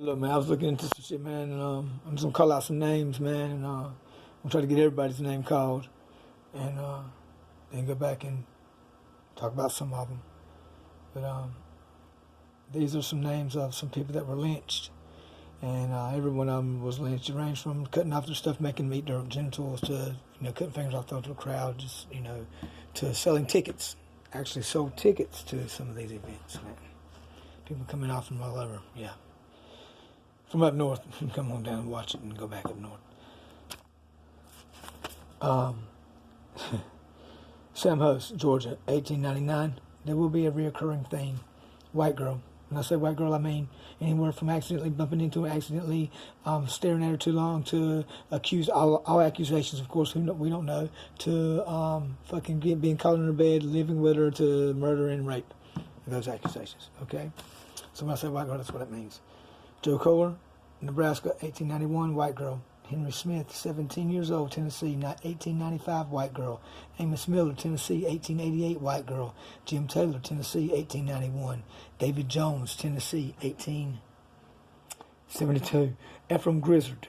Look, man, I was looking into some shit, man, and I'm just gonna call out some names, man, and I'm gonna try to get everybody's name called, and then go back and talk about some of them. But these are some names of some people that were lynched, and every one of them was lynched. It ranged from cutting off their stuff, making meat their genitals, to cutting fingers off the crowd, just to selling tickets. Actually, sold tickets to some of these events, man. People coming off from all over, yeah. From up north, come on down and watch it and go back up north. Sam Host, Georgia, 1899. There will be a reoccurring theme. White girl. When I say white girl, I mean anywhere from accidentally bumping into her, accidentally staring at her too long, to accuse all accusations, of course, we don't know, to fucking being caught in her bed, living with her, to murder and rape. Those accusations, okay? So when I say white girl, that's what it means. Joe Kohler, Nebraska, 1891, white girl. Henry Smith, 17 years old, Tennessee, 1895, white girl. Amos Miller, Tennessee, 1888, white girl. Jim Taylor, Tennessee, 1891. David Jones, Tennessee, 1872. Ephraim Grizzard,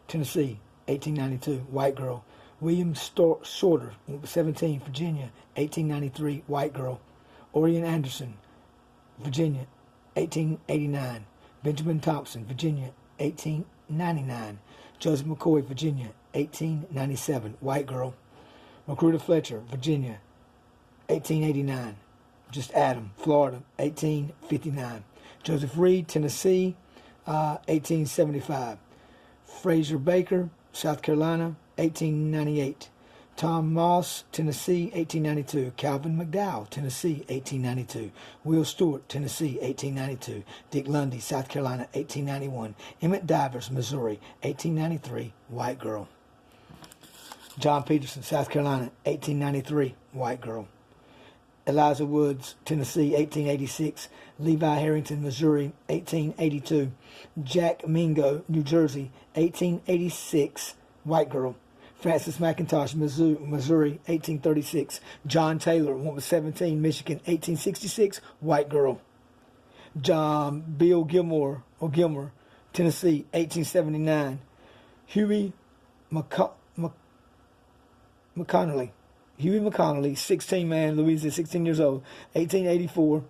Tennessee, 1892, white girl. William Shorter, 17, Virginia, 1893, white girl. Orion Anderson, Virginia, 1889. Benjamin Thompson, Virginia, 1899. Joseph McCoy, Virginia, 1897, white girl. Magruder Fletcher, Virginia, 1889. Just Adam, Florida, 1859. Joseph Reed, Tennessee, 1875. Fraser Baker, South Carolina, 1898. Tom Moss, Tennessee, 1892. Calvin McDowell, Tennessee, 1892. Will Stewart, Tennessee, 1892. Dick Lundy, South Carolina, 1891. Emmett Divers, Missouri, 1893, white girl. John Peterson, South Carolina, 1893, white girl. Eliza Woods, Tennessee, 1886. Levi Harrington, Missouri, 1882. Jack Mingo, New Jersey, 1886, white girl. Francis McIntosh, Missouri, 1836. John Taylor, 17, Michigan, 1866, white girl. Bill Gilmore, Tennessee, 1879. Huey McConnelly, 16 man, Louisiana, 16 years old, 1884,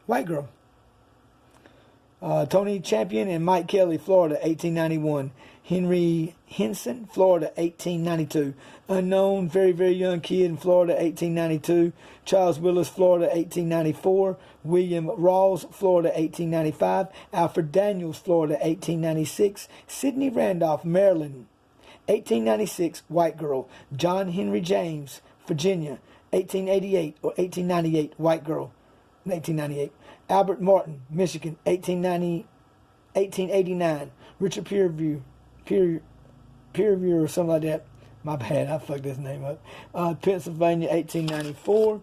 white girl. Tony Champion and Mike Kelly, Florida, 1891. Henry Henson, Florida, 1892. Unknown, very, very young kid in Florida, 1892. Charles Willis, Florida, 1894. William Rawls, Florida, 1895. Alfred Daniels, Florida, 1896. Sidney Randolph, Maryland, 1896, white girl. John Henry James, Virginia, 1888 or 1898, white girl, 1898. Albert Martin, Michigan, 1889. Richard Peerview or something like that. My bad, I fucked this name up. Pennsylvania, 1894.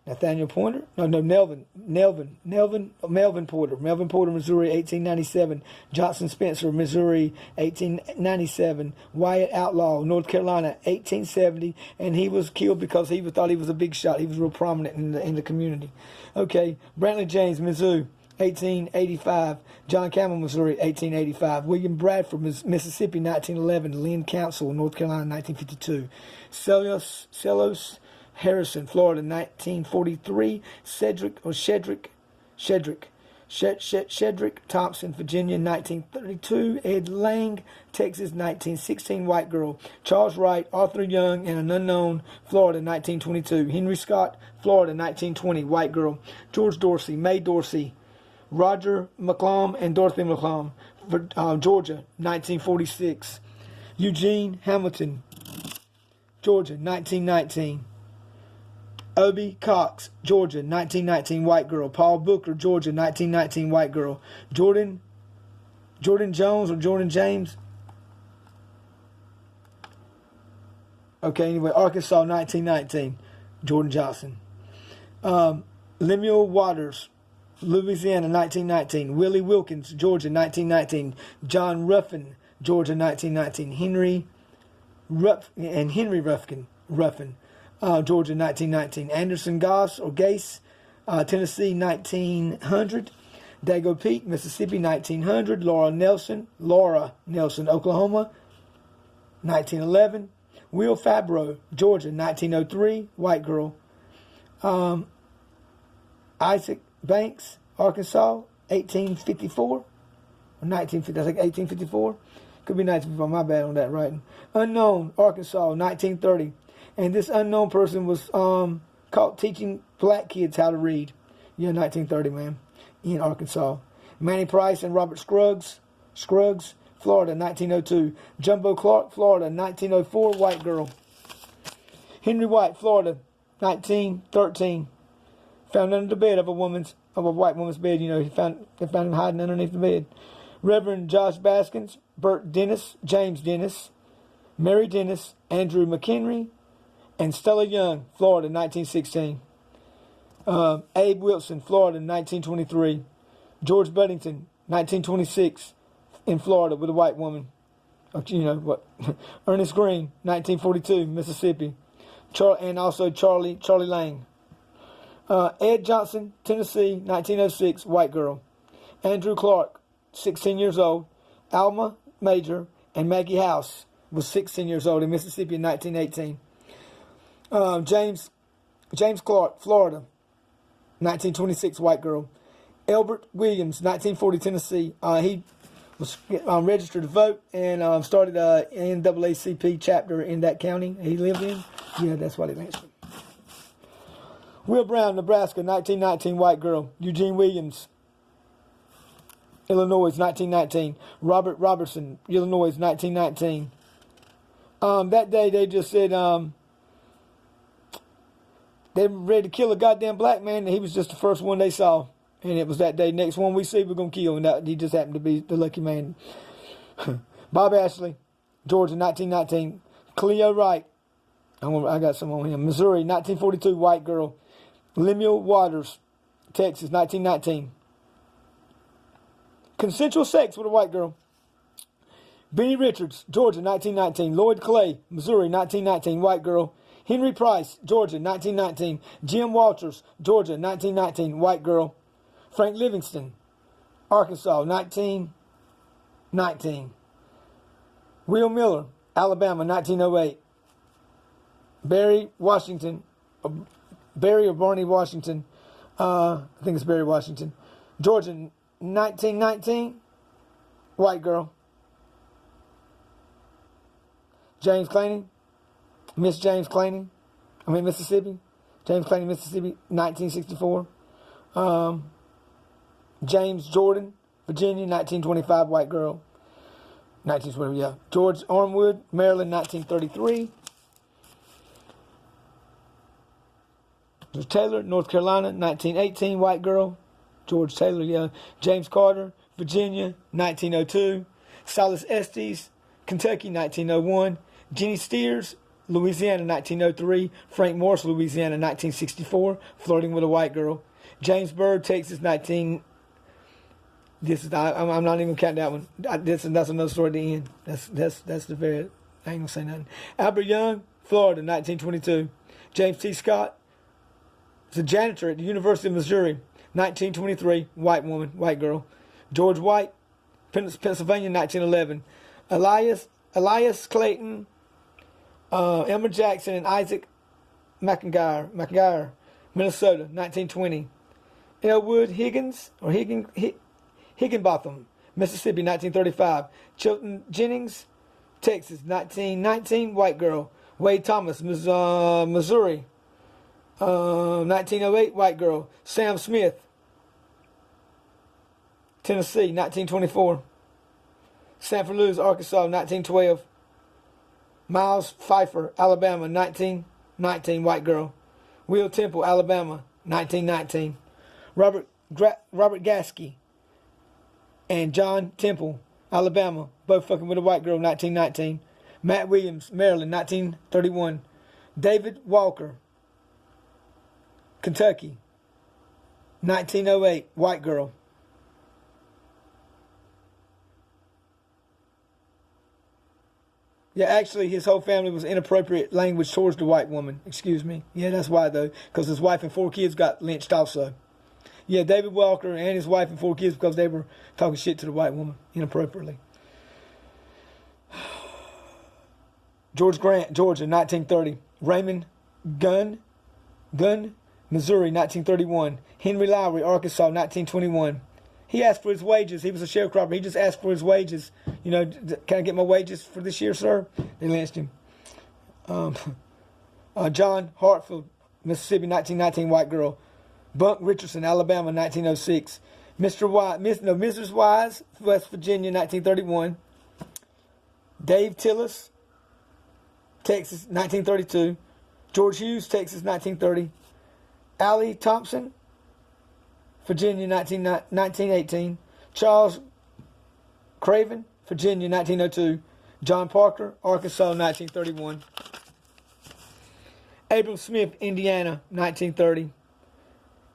Nathaniel Pointer? Melvin Porter. Melvin Porter, Missouri, 1897. Johnson Spencer, Missouri, 1897. Wyatt Outlaw, North Carolina, 1870. And he was killed because he thought he was a big shot. He was real prominent in the community. Okay, Brantley James, Mizzou, 1885. John Campbell, Missouri, 1885. William Bradford, Mississippi, 1911. Lynn Council, North Carolina, 1952. Celos Harrison, Florida, 1943. Shedrick Thompson, Virginia, 1932. Ed Lang, Texas, 1916, white girl. Charles Wright, Arthur Young, and an unknown, Florida, 1922. Henry Scott, Florida, 1920, white girl. George Dorsey, May Dorsey, Roger McClum, and Dorothy McClum, Georgia, 1946. Eugene Hamilton, Georgia, 1919. Obie Cox, Georgia, 1919, white girl. Paul Booker, Georgia, 1919, white girl. Jordan Jones or Jordan James. Okay, anyway, Arkansas, 1919, Jordan Johnson. Lemuel Waters, Louisiana, 1919. Willie Wilkins, Georgia, 1919. John Ruffin, Georgia, 1919. Henry Ruffin, Georgia, 1919. Anderson Goss or Gase, Tennessee, 1900. Dago Peak, Mississippi, 1900. Laura Nelson, Oklahoma, 1911. Will Fabro, Georgia, 1903, white girl. Isaac Banks, Arkansas, 1854 or 1950. I think 1854. Could be 1954. My bad on that writing. Unknown, Arkansas, 1930. And this unknown person was caught teaching black kids how to read. Yeah, 1930, man, in Arkansas. Manny Price and Robert Scruggs, Florida, 1902. Jumbo Clark, Florida, 1904, white girl. Henry White, Florida, 1913. Found under the bed of a white woman's bed. You know, they found him hiding underneath the bed. Reverend Josh Baskins, Bert Dennis, James Dennis, Mary Dennis, Andrew McHenry, and Stella Young, Florida, 1916. Abe Wilson, Florida, 1923. George Buddington, 1926, in Florida with a white woman. You know what? Ernest Green, 1942, Mississippi. And also Charlie Lang. Ed Johnson, Tennessee, 1906, white girl. Andrew Clark, 16 years old. Alma Major and Maggie House was 16 years old in Mississippi in 1918. James Clark, Florida, 1926, white girl. Elbert Williams, 1940, Tennessee. He was registered to vote and started a NAACP chapter in that county he lived in. Yeah, that's what he mentioned. Will Brown, Nebraska, 1919, white girl. Eugene Williams, Illinois, 1919. Robert Robertson, Illinois, 1919. That day they just said they were ready to kill a goddamn black man, and he was just the first one they saw. And it was that day. Next one we see, we're going to kill. And he just happened to be the lucky man. Bob Ashley, Georgia, 1919. Cleo Wright, I got some on him. Missouri, 1942, white girl. Lemuel Waters, Texas, 1919. Consensual sex with a white girl. Benny Richards, Georgia, 1919. Lloyd Clay, Missouri, 1919, white girl. Henry Price, Georgia, 1919. Jim Walters, Georgia, 1919, white girl. Frank Livingston, Arkansas, 1919. Will Miller, Alabama, 1908. Barry or Barney Washington, I think it's Barry Washington, Georgia, 1919, white girl. Mississippi. James Claney, Mississippi, 1964. James Jordan, Virginia, 1925, white girl. 1920, yeah. George Armwood, Maryland, 1933. George Taylor, North Carolina, 1918, white girl. George Taylor, yeah. James Carter, Virginia, 1902. Silas Estes, Kentucky, 1901. Jenny Steers, Louisiana, 1903. Frank Morris, Louisiana, 1964. Flirting with a white girl. James Byrd, Texas, I'm not even gonna count that one. That's another story at the end. That's the very. I ain't gonna say nothing. Albert Young, Florida, 1922. James T. Scott was a janitor at the University of Missouri, 1923. White woman, white girl. George White, Pennsylvania, 1911. Elias Clayton, Elmer Jackson, and Isaac McGuire, Minnesota, 1920. Elwood Higgins or Higginbotham, Mississippi, 1935. Chilton Jennings, Texas, 1919, white girl. Wade Thomas, Missouri, 1908, white girl. Sam Smith, Tennessee, 1924. Sanford Lewis, Arkansas, 1912. Miles Pfeiffer, Alabama, 1919, white girl. Will Temple, Alabama, 1919. Robert Gasky and John Temple, Alabama, both fucking with a white girl, 1919. Matt Williams, Maryland, 1931. David Walker, Kentucky, 1908, white girl. Yeah, actually, his whole family was inappropriate language towards the white woman. Excuse me. Yeah, that's why, though, because his wife and 4 kids got lynched also. Yeah, David Walker and his wife and 4 kids because they were talking shit to the white woman inappropriately. George Grant, Georgia, 1930. Raymond Gunn, Missouri, 1931. Henry Lowry, Arkansas, 1921. He asked for his wages. He was a sharecropper. He just asked for his wages. You know, can I get my wages for this year, sir? They lynched him. John Hartfield, Mississippi, 1919, white girl. Bunk Richardson, Alabama, 1906. Mrs. Wise, West Virginia, 1931. Dave Tillis, Texas, 1932. George Hughes, Texas, 1930. Allie Thompson, Virginia, 1918. Charles Craven, Virginia, 1902. John Parker, Arkansas, 1931. Abram Smith, Indiana, 1930.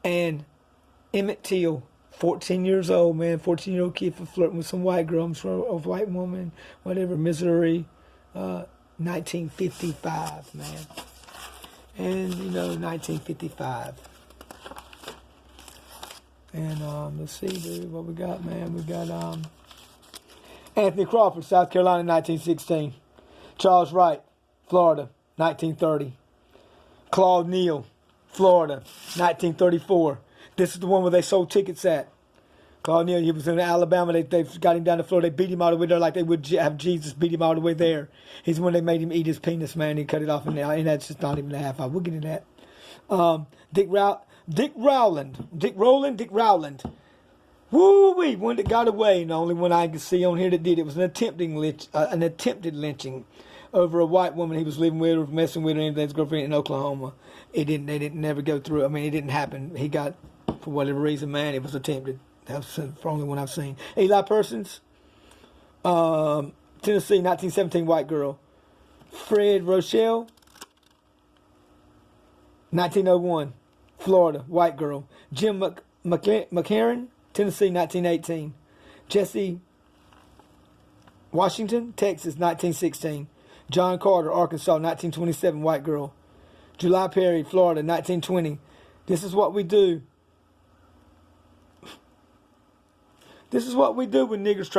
And Emmett Till, 14 years old, man. 14-year-old kid for flirting with some white girl, I'm sure, a white woman, whatever, Missouri, 1955, man. And, 1955. And let's see, dude, what we got, man. We got Anthony Crawford, South Carolina, 1916. Charles Wright, Florida, 1930. Claude Neal, Florida, 1934. This is the one where they sold tickets at. Claude Neal, he was in Alabama. They got him down to Florida. They beat him all the way there like they would have Jesus beat him all the way there. He's when they made him eat his penis, man. He cut it off, and that's just not even a half hour. We'll get into that. Dick Rowland. Woo-wee, one that got away, and the only one I can see on here that did it was an attempted lynching over a white woman he was living with or messing with, or anything, his girlfriend in Oklahoma. They didn't never go through. I mean, it didn't happen. He got, for whatever reason, man, it was attempted. That's the only one I've seen. Eli Persons, Tennessee, 1917, white girl. Fred Rochelle, 1901, Florida, white girl. Jim McCarran, Tennessee, 1918. Jesse Washington, Texas, 1916. John Carter, Arkansas, 1927, white girl. July Perry, Florida, 1920. This is what we do. This is what we do when niggers try